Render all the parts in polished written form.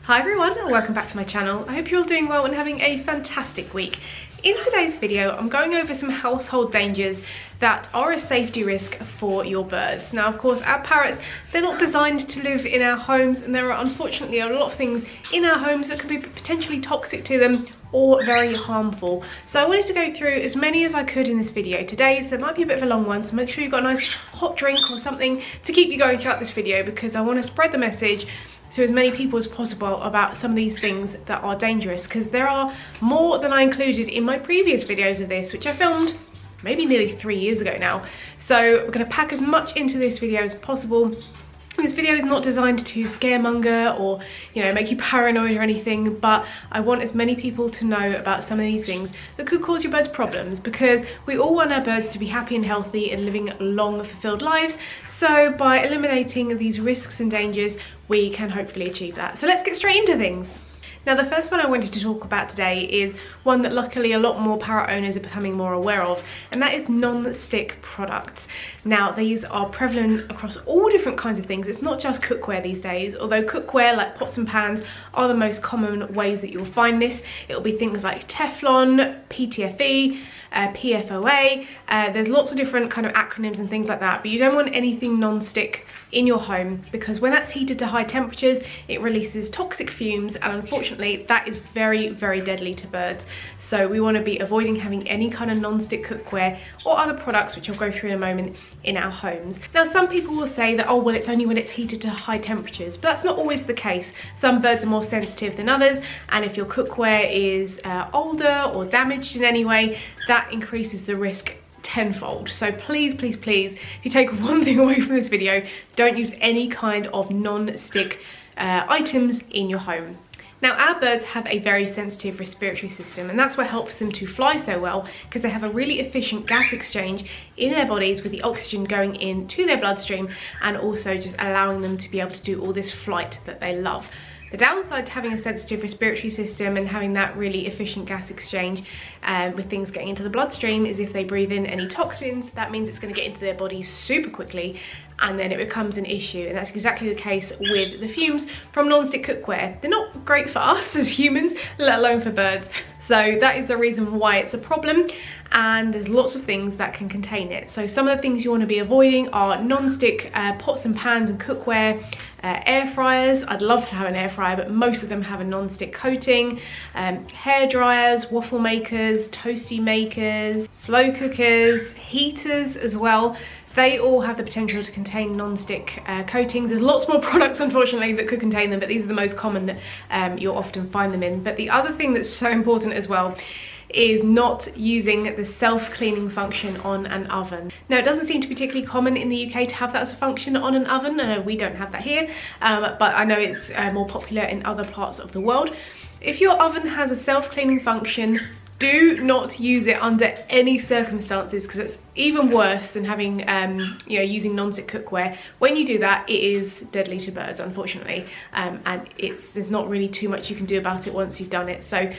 Hi everyone and welcome back to my channel. I hope you're all doing well and having a fantastic week. In today's video, I'm going over some household dangers that are a safety risk for your birds. Now, of course, our parrots, they're not designed to live in our homes, and there are unfortunately a lot of things in our homes that can be potentially toxic to them or very harmful. So I wanted to go through as many as I could in this video today, so it might be a bit of a long one, so make sure you've got a nice hot drink or something to keep you going throughout this video, because I want to spread the message to as many people as possible about some of these things that are dangerous, because there are more than I included in my previous videos of this, which I filmed maybe nearly 3 years ago now. So we're going to pack as much into this video as possible. This video is not designed to scaremonger or, you know, make you paranoid or anything, but I want as many people to know about some of these things that could cause your birds problems, because we all want our birds to be happy and healthy and living long, fulfilled lives. So by eliminating these risks and dangers, we can hopefully achieve that. So let's get straight into things. Now, the first one I wanted to talk about today is one that luckily a lot more parrot owners are becoming more aware of, and that is non-stick products. Now, these are prevalent across all different kinds of things. It's not just cookware these days, although cookware like pots and pans are the most common ways that you'll find this. It'll be things like Teflon, PTFE, PFOA, there's lots of different kind of acronyms and things like that, but you don't want anything non-stick in your home, because when that's heated to high temperatures, it releases toxic fumes, and unfortunately that is very, very deadly to birds. So we want to be avoiding having any kind of non-stick cookware or other products, which I'll go through in a moment, in our homes. Now, some people will say that, oh well, it's only when it's heated to high temperatures, but that's not always the case. Some birds are more sensitive than others, and if your cookware is older or damaged in any way, that increases the risk tenfold. So please, please, please, if you take one thing away from this video, don't use any kind of non-stick items in your home. Now, our birds have a very sensitive respiratory system, and that's what helps them to fly so well, because they have a really efficient gas exchange in their bodies with the oxygen going into their bloodstream, and also just allowing them to be able to do all this flight that they love. The downside to having a sensitive respiratory system and having that really efficient gas exchange with things getting into the bloodstream is if they breathe in any toxins, that means it's going to get into their body super quickly, and then it becomes an issue. And that's exactly the case with the fumes from non-stick cookware. They're not great for us as humans, let alone for birds. So that is the reason why it's a problem, and there's lots of things that can contain it. So some of the things you want to be avoiding are non-stick pots and pans and cookware, air fryers. I'd love to have an air fryer, but most of them have a non-stick coating, hair dryers, waffle makers, toasty makers, slow cookers, heaters as well. They all have the potential to contain non-stick coatings. There's lots more products, unfortunately, that could contain them, but these are the most common that you'll often find them in. But the other thing that's so important as well is not using the self-cleaning function on an oven. Now, it doesn't seem to be particularly common in the UK to have that as a function on an oven. I know we don't have that here, but I know it's more popular in other parts of the world. If your oven has a self-cleaning function, do not use it under any circumstances, because it's even worse than having, you know, using non-stick cookware. When you do that, it is deadly to birds, unfortunately, and there's not really too much you can do about it once you've done it. So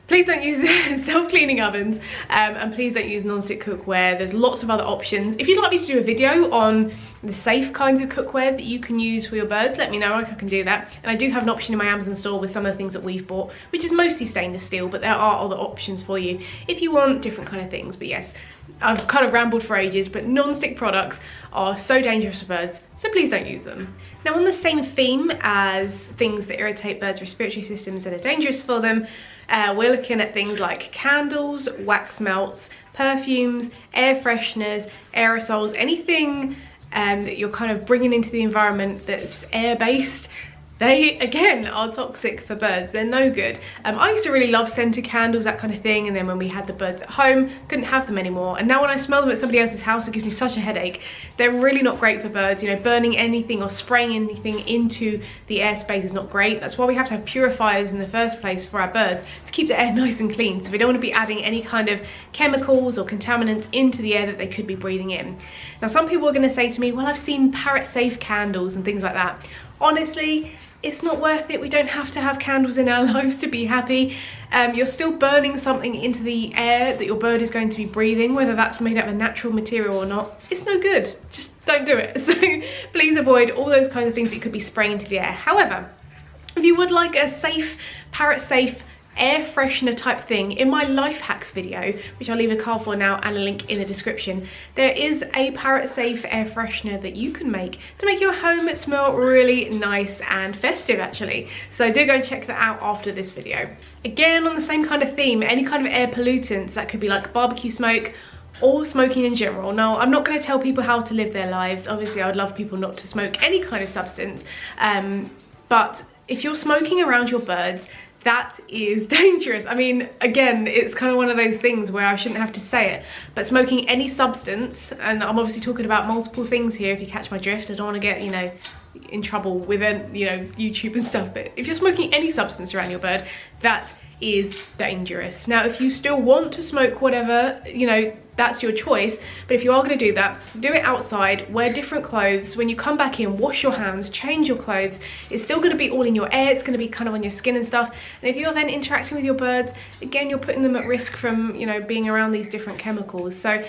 please don't use self-cleaning ovens, and please don't use non-stick cookware. There's lots of other options. If you'd like me to do a video on the safe kinds of cookware that you can use for your birds, let me know, I can do that. And I do have an option in my Amazon store with some of the things that we've bought, which is mostly stainless steel, but there are other options for you if you want different kind of things. But yes, I've kind of rambled for ages, but non-stick products are so dangerous for birds, so please don't use them. Now, on the same theme as things that irritate birds' respiratory systems that are dangerous for them, we're looking at things like candles, wax melts, perfumes, air fresheners, aerosols, anything that you're kind of bringing into the environment that's air-based. They, again, are toxic for birds. They're no good. I used to really love scented candles, that kind of thing, and then when we had the birds at home, couldn't have them anymore. And now when I smell them at somebody else's house, it gives me such a headache. They're really not great for birds. You know, burning anything or spraying anything into the airspace is not great. That's why we have to have purifiers in the first place for our birds, to keep the air nice and clean. So we don't want to be adding any kind of chemicals or contaminants into the air that they could be breathing in. Now, some people are going to say to me, well, I've seen parrot safe candles and things like that. Honestly, it's not worth it. We don't have to have candles in our lives to be happy. You're still burning something into the air that your bird is going to be breathing, whether that's made out of a natural material or not. It's no good. Just don't do it. So please avoid all those kinds of things that you could be spraying into the air. However, If you would like a safe, parrot safe, air freshener type thing, in my life hacks video, which I'll leave a card for now and a link in the description, there is a parrot safe air freshener that you can make to make your home smell really nice and festive actually. So do go and check that out after this video. Again, on the same kind of theme, any kind of air pollutants, that could be like barbecue smoke or smoking in general. Now, I'm not going to tell people how to live their lives. Obviously, I would love people not to smoke any kind of substance, but if you're smoking around your birds, that is dangerous. I mean, again, it's kind of one of those things where I shouldn't have to say it, but smoking any substance, and I'm obviously talking about multiple things here if you catch my drift, I don't want to get, you know, in trouble with, you know, YouTube and stuff, but if you're smoking any substance around your bird, that is dangerous. Now, if you still want to smoke whatever, you know, that's your choice, but if you are going to do that, do it outside, wear different clothes. When you come back in, wash your hands, change your clothes. It's still going to be all in your air, it's going to be kind of on your skin and stuff, and if you're then interacting with your birds, again, you're putting them at risk from, you know, being around these different chemicals. So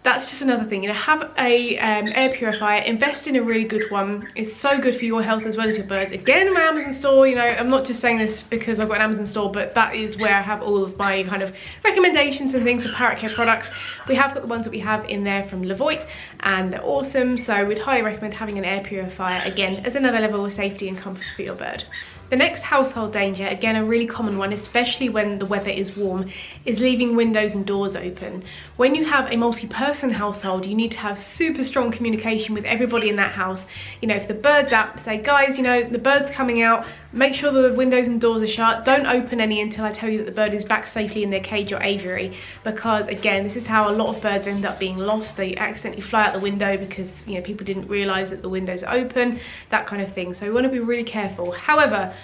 that's just another thing, you know, have a air purifier, invest in a really good one. It's so good for your health as well as your birds. Again, in my Amazon store, you know, I'm not just saying this because I've got an Amazon store, but that is where I have all of my kind of recommendations and things for parrot care products. We have got the ones that we have in there from Levoit, and they're awesome, so we'd highly recommend having an air purifier, again, as another level of safety and comfort for your bird. The next household danger, again a really common one, especially when the weather is warm, is leaving windows and doors open. When you have a multi-person household, you need to have super strong communication with everybody in that house. You know, if the bird's out, say, guys, you know, the bird's coming out, make sure the windows and doors are shut, don't open any until I tell you that the bird is back safely in their cage or aviary, because again, this is how a lot of birds end up being lost. They accidentally fly out the window because, you know, people didn't realise that the windows are open, that kind of thing. So we want to be really careful. However,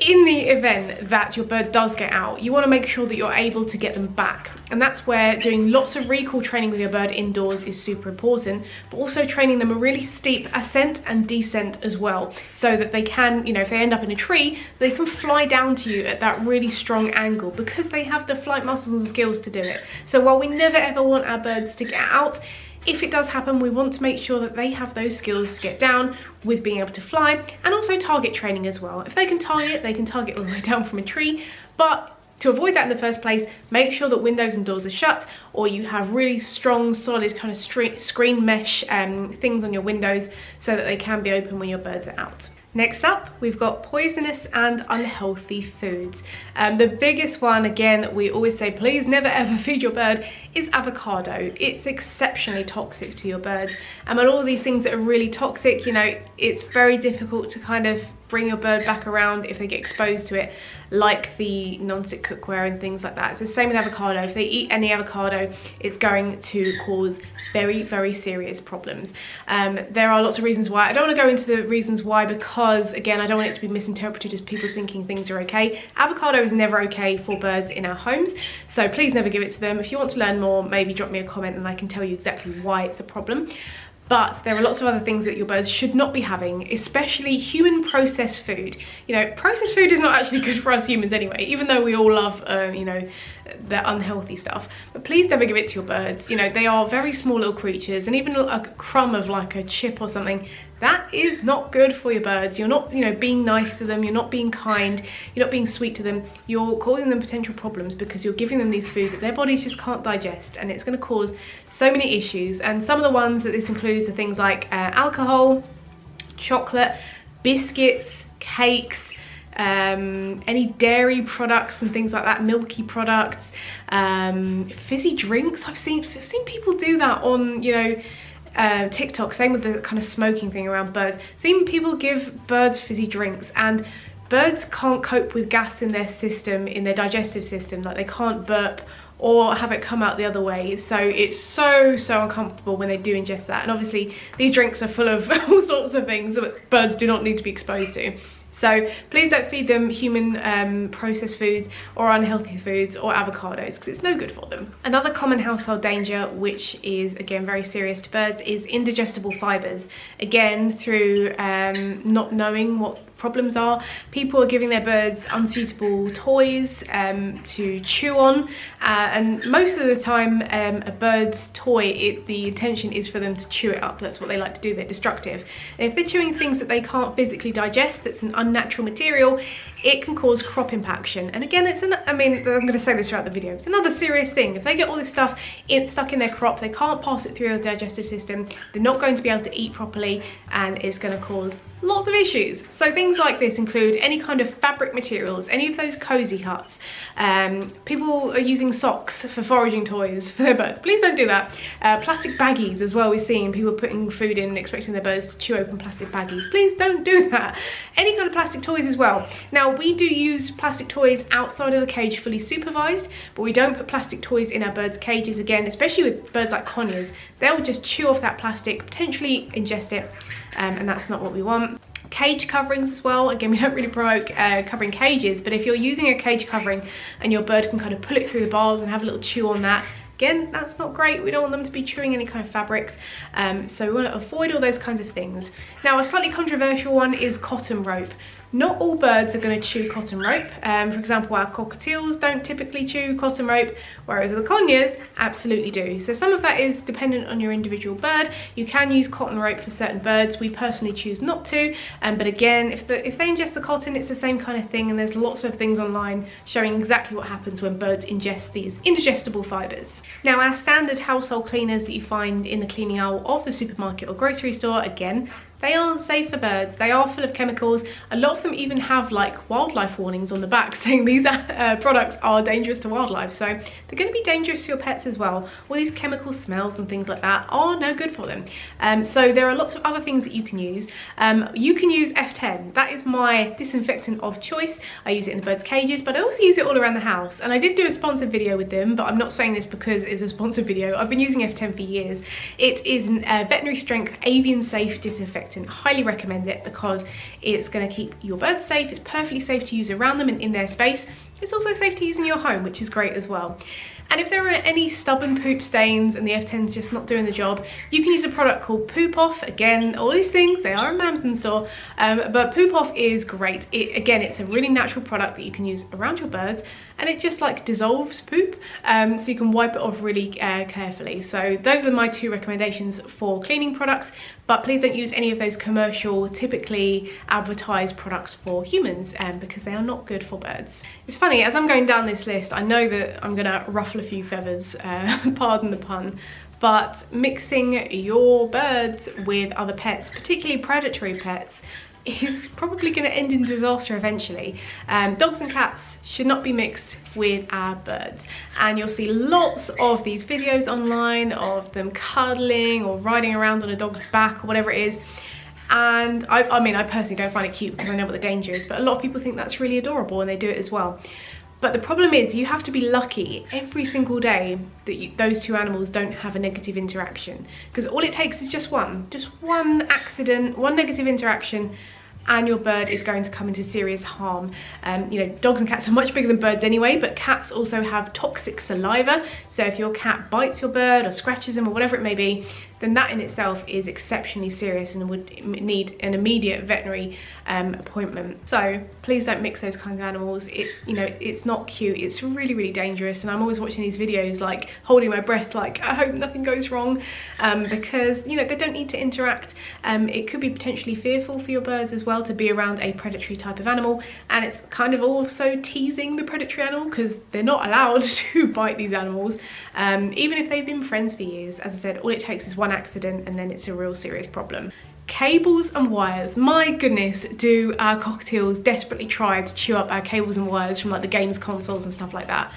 in the event that your bird does get out, you want to make sure that you're able to get them back, and that's where doing lots of recall training with your bird indoors is super important, but also training them a really steep ascent and descent as well, so that they can, you know, if they end up in a tree, they can fly down to you at that really strong angle because they have the flight muscles and skills to do it. So while we never ever want our birds to get out, if it does happen, we want to make sure that they have those skills to get down with being able to fly, and also target training as well. If they can target all the way down from a tree, but to avoid that in the first place, make sure that windows and doors are shut, or you have really strong, solid kind of screen mesh things on your windows so that they can be open when your birds are out. Next up, we've got poisonous and unhealthy foods. The biggest one, again, that we always say, please never ever feed your bird, is avocado. It's exceptionally toxic to your birds. And all of these things that are really toxic, you know, it's very difficult to kind of bring your bird back around if they get exposed to it, like the non-stick cookware and things like that. It's the same with avocado. If they eat any avocado, it's going to cause very, very serious problems. There are lots of reasons why. I don't want to go into the reasons why because, again, I don't want it to be misinterpreted as people thinking things are okay. Avocado is never okay for birds in our homes, so please never give it to them. If you want to learn more, maybe drop me a comment and I can tell you exactly why it's a problem. But there are lots of other things that your birds should not be having, especially human processed food. You know, processed food is not actually good for us humans anyway, even though we all love, you know, the unhealthy stuff. But please never give it to your birds. You know, they are very small little creatures, and even a crumb of like a chip or something, that is not good for your birds. You're not, you know, being nice to them, you're not being kind, you're not being sweet to them. You're causing them potential problems because you're giving them these foods that their bodies just can't digest, and it's going to cause so many issues. And some of the ones that this includes are things like alcohol, chocolate, biscuits, cakes, any dairy products and things like that, milky products, fizzy drinks. I've seen people do that on, you know, TikTok, same with the kind of smoking thing around birds. Seen people give birds fizzy drinks, and birds can't cope with gas in their system, in their digestive system, like they can't burp or have it come out the other way, so it's so uncomfortable when they do ingest that. And obviously these drinks are full of all sorts of things that birds do not need to be exposed to. So please don't feed them human processed foods or unhealthy foods or avocados, because it's no good for them. Another common household danger, which is again very serious to birds, is indigestible fibres. Again, through not knowing what problems are. People are giving their birds unsuitable toys to chew on, and most of the time a bird's toy, the intention is for them to chew it up. That's what they like to do. They're destructive. And if they're chewing things that they can't physically digest, that's an unnatural material, it can cause crop impaction. And again, I mean, I'm going to say this throughout the video, it's another serious thing. If they get all this stuff stuck in their crop, they can't pass it through their digestive system, they're not going to be able to eat properly, and it's going to cause lots of issues. So things like this include any kind of fabric materials, any of those cozy huts. People are using socks for foraging toys for their birds. Please don't do that. Plastic baggies as well. We've seen people putting food in and expecting their birds to chew open plastic baggies. Please don't do that. Any kind of plastic toys as well. Now, we do use plastic toys outside of the cage fully supervised, but we don't put plastic toys in our birds' cages. Again, especially with birds like conures, they'll just chew off that plastic, potentially ingest it, and that's not what we want. Cage coverings as well. Again, we don't really promote covering cages, but if you're using a cage covering and your bird can kind of pull it through the bars and have a little chew on that, again, that's not great. We don't want them to be chewing any kind of fabrics, so we want to avoid all those kinds of things. Now, a slightly controversial one is cotton rope. Not all birds are going to chew cotton rope. For example, our cockatiels don't typically chew cotton rope, whereas the conures absolutely do. So some of that is dependent on your individual bird. You can use cotton rope for certain birds. We personally choose not to, but again, if they ingest the cotton, it's the same kind of thing, and there's lots of things online showing exactly what happens when birds ingest these indigestible fibres. Now, our standard household cleaners that you find in the cleaning aisle of the supermarket or grocery store, again, they aren't safe for birds. They are full of chemicals. A lot of them even have like wildlife warnings on the back saying these products are dangerous to wildlife. So they're going to be dangerous to your pets as well. All these chemical smells and things like that are no good for them. So there are lots of other things that you can use. You can use F10. That is my disinfectant of choice. I use it in the birds' cages, but I also use it all around the house. And I did do a sponsored video with them, but I'm not saying this because it's a sponsored video. I've been using F10 for years. It is a veterinary strength avian safe disinfectant. Highly recommend it because it's going to keep your birds safe. It's perfectly safe to use around them and in their space. It's also safe to use in your home, which is great as well. And if there are any stubborn poop stains and the F10's just not doing the job, you can use a product called Poop Off. Again, all these things, they are in Mamsen store, but Poop Off is great. Again, it's a really natural product that you can use around your birds, and it just like dissolves poop, so you can wipe it off really carefully. So those are my two recommendations for cleaning products, but please don't use any of those commercial, typically advertised products for humans, because they are not good for birds. It's funny, as I'm going down this list, I know that I'm gonna ruffle a few feathers, pardon the pun, but mixing your birds with other pets, particularly predatory pets, is probably going to end in disaster eventually. Dogs and cats should not be mixed with our birds, and you'll see lots of these videos online of them cuddling or riding around on a dog's back or whatever it is. And I mean, I personally don't find it cute because I know what the danger is, but a lot of people think that's really adorable and they do it as well. But the problem is you have to be lucky every single day that those two animals don't have a negative interaction, because all it takes is just one accident, one negative interaction, and your bird is going to come into serious harm. You know, dogs and cats are much bigger than birds anyway, but cats also have toxic saliva. So if your cat bites your bird or scratches them or whatever it may be, then that in itself is exceptionally serious and would need an immediate veterinary appointment. So please don't mix those kinds of animals. You know, it's not cute. It's really, really dangerous. And I'm always watching these videos like holding my breath, like I hope nothing goes wrong, because you know, they don't need to interact. It could be potentially fearful for your birds as well to be around a predatory type of animal, and it's kind of also teasing the predatory animal because they're not allowed to bite these animals, even if they've been friends for years. As I said, all it takes is one accident and then it's a real serious problem. Cables and wires. My goodness, do our cockatiels desperately try to chew up our cables and wires from like the games consoles and stuff like that.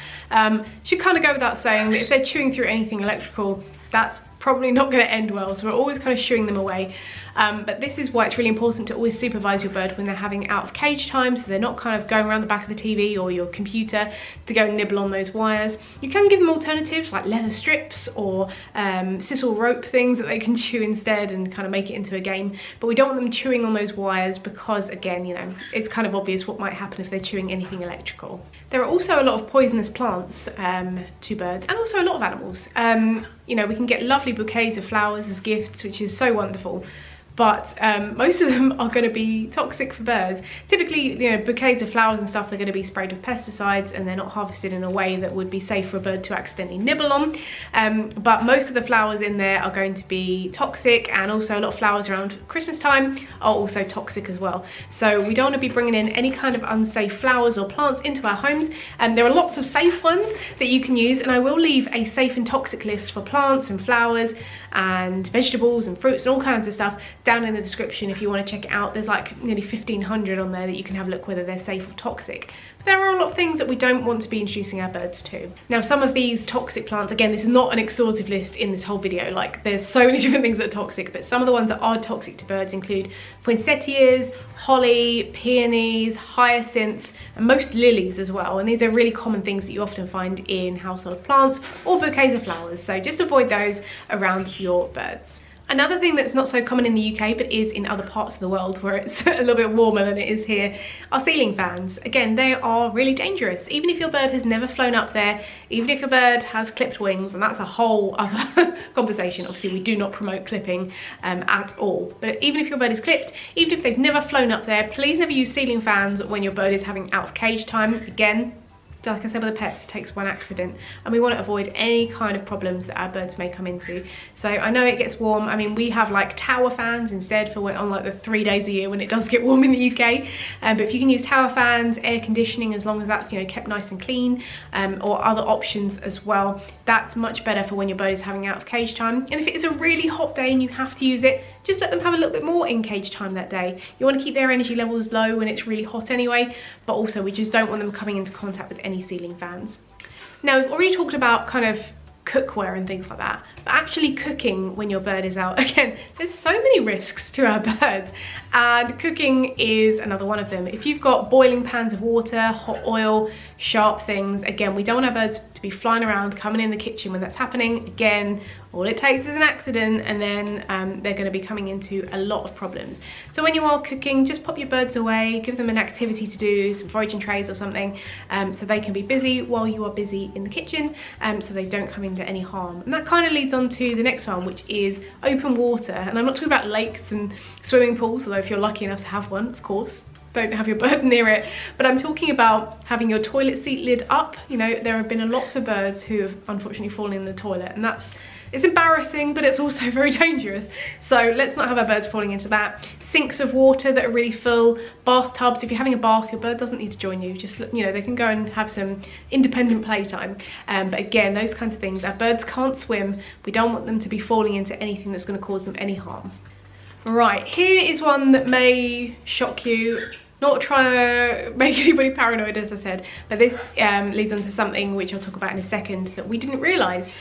Should kind of go without saying that if they're chewing through anything electrical, that's probably not going to end well, so we're always kind of shooing them away. But this is why it's really important to always supervise your bird when they're having out of cage time, so they're not kind of going around the back of the TV or your computer to go and nibble on those wires. You can give them alternatives like leather strips or sisal rope things that they can chew instead and kind of make it into a game, but we don't want them chewing on those wires because, again, you know, it's kind of obvious what might happen if they're chewing anything electrical. There are also a lot of poisonous plants to birds, and also a lot of animals. You know, we can get lovely bouquets of flowers as gifts, which is so wonderful. but most of them are going to be toxic for birds. Typically, you know, bouquets of flowers and stuff, they're going to be sprayed with pesticides and they're not harvested in a way that would be safe for a bird to accidentally nibble on. But most of the flowers in there are going to be toxic, and also a lot of flowers around Christmas time are also toxic as well. So we don't want to be bringing in any kind of unsafe flowers or plants into our homes. There are lots of safe ones that you can use, and I will leave a safe and toxic list for plants and flowers and vegetables and fruits and all kinds of stuff down in the description if you want to check it out. There's like nearly 1,500 on there that you can have a look whether they're safe or toxic. There are a lot of things that we don't want to be introducing our birds to. Now, some of these toxic plants, again, this is not an exhaustive list in this whole video, like there's so many different things that are toxic, but some of the ones that are toxic to birds include poinsettias, holly, peonies, hyacinths, and most lilies as well. And these are really common things that you often find in household plants or bouquets of flowers. So just avoid those around your birds. Another thing that's not so common in the UK but is in other parts of the world where it's a little bit warmer than it is here are ceiling fans. Again, they are really dangerous. Even if your bird has never flown up there, even if your bird has clipped wings, and that's a whole other conversation. Obviously, we do not promote clipping at all. But even if your bird is clipped, even if they've never flown up there, please never use ceiling fans when your bird is having out of cage time. Again, like I said with the pets, it takes one accident, and we want to avoid any kind of problems that our birds may come into. So I know it gets warm. I mean, we have like tower fans instead for when, on like the 3 days a year when it does get warm in the UK. But if you can use tower fans, air conditioning, as long as that's, you know, kept nice and clean, or other options as well, that's much better for when your bird is having out of cage time. And if it is a really hot day and you have to use it, just let them have a little bit more in cage time that day. You want to keep their energy levels low when it's really hot anyway, but also we just don't want them coming into contact with any ceiling fans. Now, we've already talked about kind of cookware and things like that, but actually cooking when your bird is out, again, there's so many risks to our birds, and cooking is another one of them. If you've got boiling pans of water, hot oil, sharp things, again, we don't want our birds to be flying around coming in the kitchen when that's happening. Again, all it takes is an accident, and then they're going to be coming into a lot of problems. So when you are cooking, just pop your birds away, give them an activity to do, some foraging trays or something, so they can be busy while you are busy in the kitchen, so they don't come into any harm. And that kind of leads on to the next one, which is open water. And I'm not talking about lakes and swimming pools, although if you're lucky enough to have one, of course, don't have your bird near it, but I'm talking about having your toilet seat lid up. You know, there have been lots of birds who have unfortunately fallen in the toilet, and it's embarrassing, but it's also very dangerous. So let's not have our birds falling into that. Sinks of water that are really full, bathtubs. If you're having a bath, your bird doesn't need to join you. Just, you know, they can go and have some independent playtime. But again, those kinds of things. Our birds can't swim. We don't want them to be falling into anything that's going to cause them any harm. Right, here is one that may shock you. Not trying to make anybody paranoid, as I said, but this leads on to something which I'll talk about in a second that we didn't realise,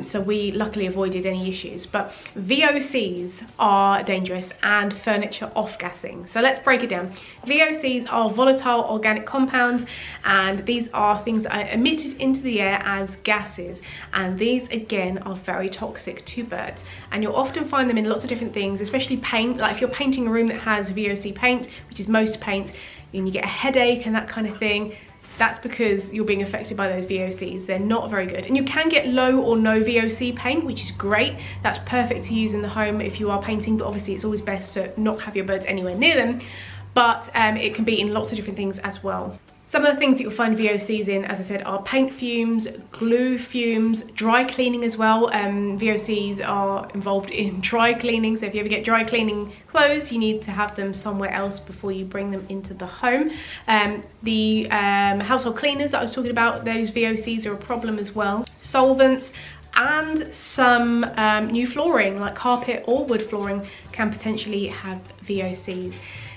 so we luckily avoided any issues. But VOCs are dangerous, and furniture off-gassing. So let's break it down. VOCs are volatile organic compounds, and these are things that are emitted into the air as gases, and these again are very toxic to birds. And you'll often find them in lots of different things, especially paint. Like if you're painting a room that has VOC paint, which is most paint, and you get a headache and that kind of thing, that's because you're being affected by those VOCs. They're not very good. And you can get low or no VOC paint, which is great. That's perfect to use in the home if you are painting, but obviously it's always best to not have your birds anywhere near them. But it can be in lots of different things as well. Some of the things that you'll find VOCs in, as I said, are paint fumes, glue fumes, dry cleaning as well. VOCs are involved in dry cleaning, so if you ever get dry cleaning clothes, you need to have them somewhere else before you bring them into the home. The household cleaners that I was talking about, those VOCs are a problem as well. Solvents and some new flooring, like carpet or wood flooring, can potentially have VOCs.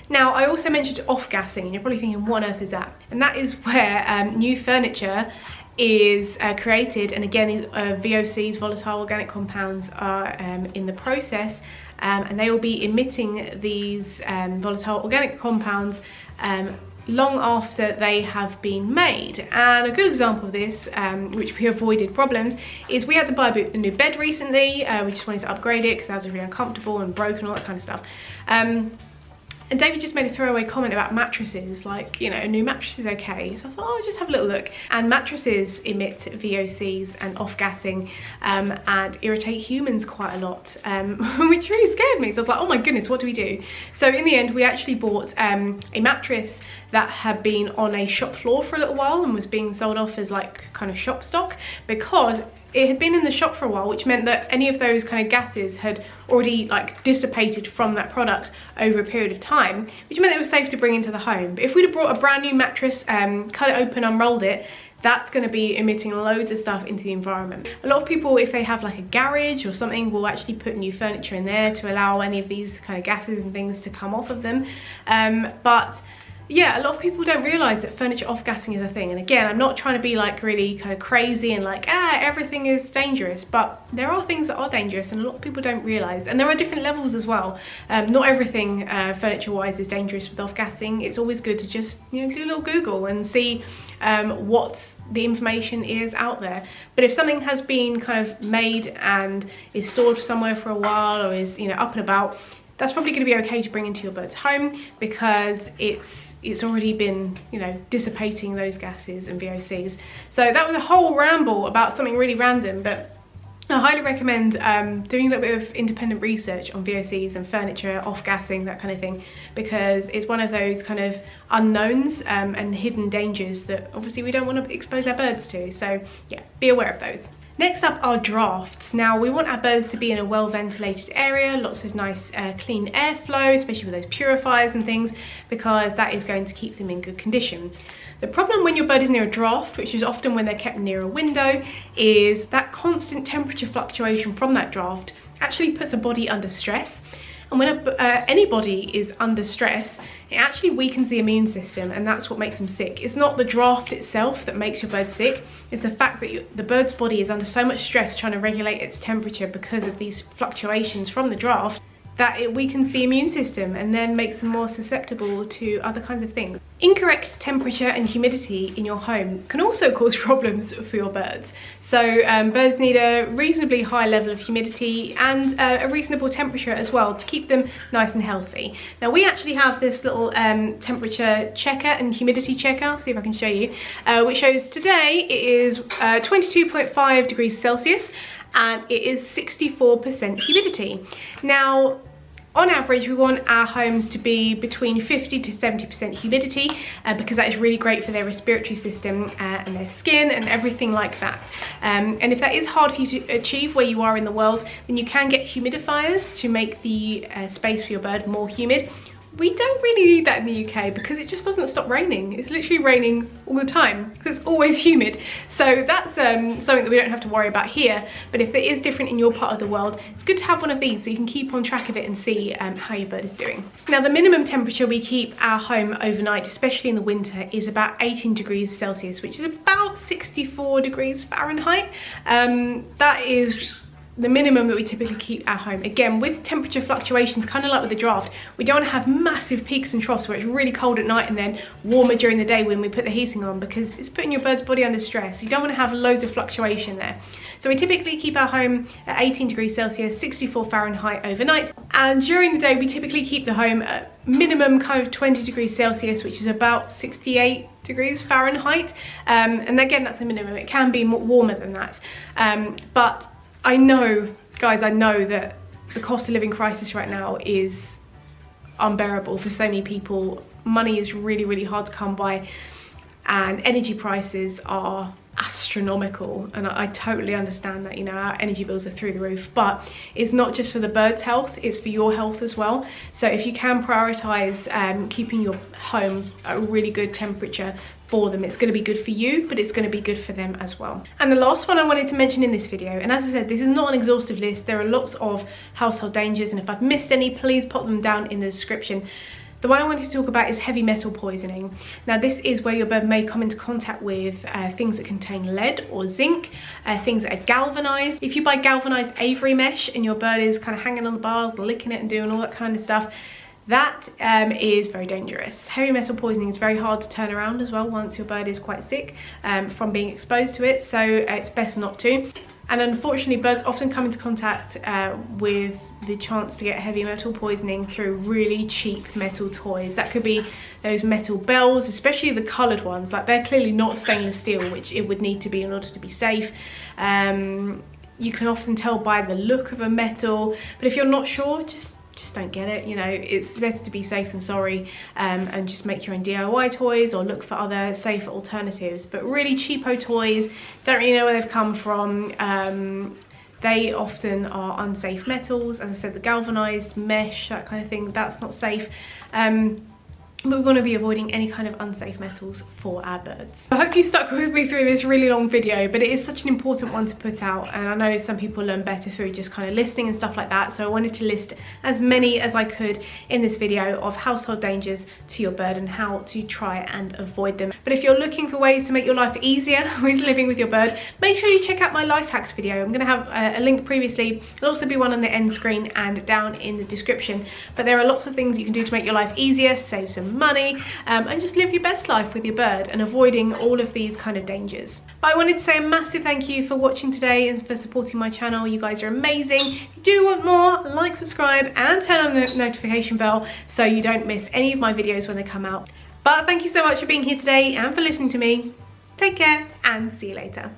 Now, I also mentioned off-gassing, and you're probably thinking, what on earth is that? And that is where new furniture is created, and again, these VOCs, volatile organic compounds, are in the process, and they will be emitting these volatile organic compounds long after they have been made. And a good example of this, which we avoided problems, is we had to buy a new bed recently. We just wanted to upgrade it because ours was really uncomfortable and broken, all that kind of stuff. And David just made a throwaway comment about mattresses, like, you know, a new mattress is okay. So I thought, oh, I'll just have a little look. And mattresses emit VOCs and off-gassing and irritate humans quite a lot, which really scared me. So I was like, oh my goodness, what do we do? So in the end, we actually bought a mattress that had been on a shop floor for a little while and was being sold off as like kind of shop stock, because it had been in the shop for a while, which meant that any of those kind of gases had already like dissipated from that product over a period of time, which meant it was safe to bring into the home. But if we'd have brought a brand new mattress, cut it open, unrolled it, that's going to be emitting loads of stuff into the environment. A lot of people, if they have like a garage or something, will actually put new furniture in there to allow any of these kind of gases and things to come off of them. But yeah, a lot of people don't realise that furniture off-gassing is a thing. And again, I'm not trying to be like really kind of crazy and like, everything is dangerous, but there are things that are dangerous and a lot of people don't realise. And there are different levels as well. Not everything furniture-wise is dangerous with off-gassing. It's always good to just, you know, do a little Google and see what the information is out there. But if something has been kind of made and is stored somewhere for a while or is, you know, up and about, that's probably going to be okay to bring into your bird's home, because it's already been, you know, dissipating those gases and VOCs. So that was a whole ramble about something really random, but I highly recommend doing a little bit of independent research on VOCs and furniture, off-gassing, that kind of thing, because it's one of those kind of unknowns and hidden dangers that obviously we don't want to expose our birds to. So yeah, be aware of those. Next up are drafts. Now we want our birds to be in a well ventilated area, lots of nice clean airflow, especially with those purifiers and things, because that is going to keep them in good condition. The problem when your bird is near a draft, which is often when they're kept near a window, is that constant temperature fluctuation from that draft actually puts a body under stress. And when anybody is under stress, it actually weakens the immune system, and that's what makes them sick. It's not the draft itself that makes your bird sick, it's the fact that the bird's body is under so much stress trying to regulate its temperature because of these fluctuations from the draft, that it weakens the immune system and then makes them more susceptible to other kinds of things. Incorrect temperature and humidity in your home can also cause problems for your birds. So birds need a reasonably high level of humidity and a reasonable temperature as well to keep them nice and healthy. Now we actually have this little temperature checker and humidity checker, I'll see if I can show you, which shows today it is 22.5 degrees Celsius and it is 64% humidity. Now, on average, we want our homes to be between 50 to 70% humidity because that is really great for their respiratory system and their skin and everything like that. And if that is hard for you to achieve where you are in the world, then you can get humidifiers to make the space for your bird more humid. We don't really need that in the UK because it just doesn't stop raining. It's literally raining all the time because it's always humid. So that's something that we don't have to worry about here. But if it is different in your part of the world, it's good to have one of these so you can keep on track of it and see how your bird is doing. Now the minimum temperature we keep our home overnight, especially in the winter, is about 18 degrees Celsius, which is about 64 degrees Fahrenheit. That is the minimum that we typically keep at home. Again, with temperature fluctuations, kind of like with the draft, we don't want to have massive peaks and troughs where it's really cold at night and then warmer during the day when we put the heating on, because it's putting your bird's body under stress. You don't want to have loads of fluctuation there. So we typically keep our home at 18 degrees Celsius, 64 Fahrenheit overnight. And during the day, we typically keep the home at minimum kind of 20 degrees Celsius, which is about 68 degrees Fahrenheit. And again, that's the minimum. It can be more warmer than that. But I know, guys, I know that the cost of living crisis right now is unbearable for so many people. Money is really, really hard to come by, and energy prices are astronomical, and I totally understand that, you know, our energy bills are through the roof, but it's not just for the bird's health, it's for your health as well. So if you can prioritize keeping your home at a really good temperature for them, it's going to be good for you, but it's going to be good for them as well. And the last one I wanted to mention in this video, and as I said, this is not an exhaustive list, there are lots of household dangers, and if I've missed any, please pop them down in the description. The one I wanted to talk about is heavy metal poisoning. Now this is where your bird may come into contact with things that contain lead or zinc, things that are galvanized. If you buy galvanized aviary mesh and your bird is kind of hanging on the bars, licking it and doing all that kind of stuff, that is very dangerous. Heavy metal poisoning is very hard to turn around as well once your bird is quite sick from being exposed to it, so it's best not to. And unfortunately, birds often come into contact with the chance to get heavy metal poisoning through really cheap metal toys. That could be those metal bells, especially the coloured ones. Like, they're clearly not stainless steel, which it would need to be in order to be safe. You can often tell by the look of a metal, but if you're not sure, just don't get it. You know, it's better to be safe than sorry, and just make your own DIY toys or look for other safer alternatives. But really cheapo toys, don't really know where they've come from. They often are unsafe metals. As I said, the galvanized mesh, that kind of thing, that's not safe. But we want to be avoiding any kind of unsafe metals for our birds. I hope you stuck with me through this really long video, but it is such an important one to put out, and I know some people learn better through just kind of listening and stuff like that, so I wanted to list as many as I could in this video of household dangers to your bird and how to try and avoid them. But if you're looking for ways to make your life easier with living with your bird, make sure you check out my life hacks video. I'm going to have a link previously. There'll also be one on the end screen and down in the description, but there are lots of things you can do to make your life easier, save some money, and just live your best life with your bird and avoiding all of these kind of dangers. But I wanted to say a massive thank you for watching today and for supporting my channel. You guys are amazing. If you do want more, like, subscribe and turn on the notification bell so you don't miss any of my videos when they come out. But thank you so much for being here today and for listening to me. Take care and see you later.